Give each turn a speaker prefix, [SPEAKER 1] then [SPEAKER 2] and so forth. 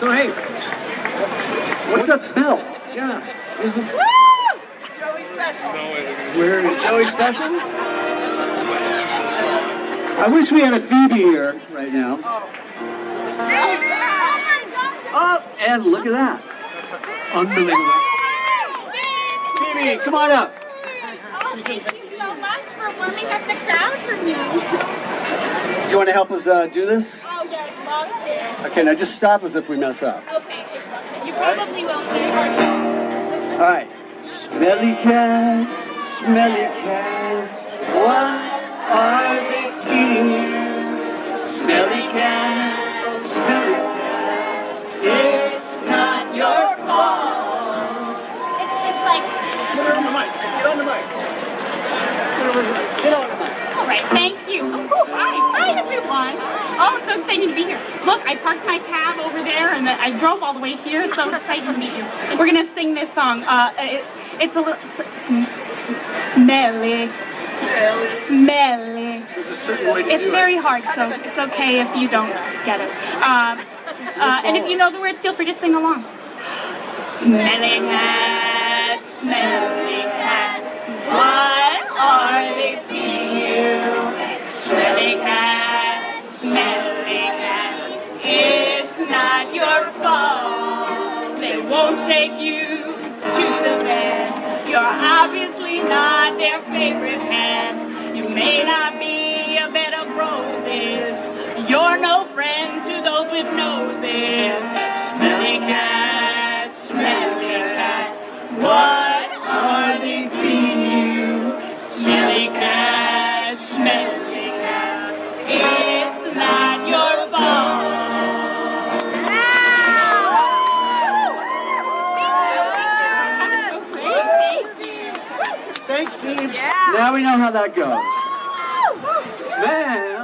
[SPEAKER 1] So hey, what's that smell? Yeah.
[SPEAKER 2] Joey Special.
[SPEAKER 1] We're in Joey Special? I wish we had a Phoebe here right now. Oh, and look at that. Unbelievable. Phoebe, come on up.
[SPEAKER 3] Oh, thank you so much for warming up the crowd for me.
[SPEAKER 1] You want to help us do this?
[SPEAKER 3] Oh, yeah, I'd love to.
[SPEAKER 1] Okay, now just stop us if we mess up.
[SPEAKER 3] Okay, you probably will. Very hard.
[SPEAKER 1] All right. Smelly cat, what are they feeding you? Smelly cat, it's not your fault.
[SPEAKER 3] It's like...
[SPEAKER 1] Get on the mic. Get on the mic. Get on the mic.
[SPEAKER 3] All right, thank you. Oh, hi. Hi, everyone. Oh, so excited to be here. Look, I parked my cab over there, and I drove all the way here. So excited to meet you. We're going to sing this song. It's a little... Smelly. Smelly.
[SPEAKER 1] There's a certain way to
[SPEAKER 3] It's
[SPEAKER 1] do
[SPEAKER 3] very hard, so it's okay if you don't get it. And if you know the words, feel free to sing along. Smelly cat, what are they feeding you? Smelly cat, it's not your fault. They won't take you to the vet. You're obviously not their favorite pet. You may not be a bed of roses. You're no friend to those with noses. Smelly cat, what are they feeding you? Smelly cat, it's not your fault.
[SPEAKER 1] Thanks, Phoebe. Yeah. Now we know how that goes. Man.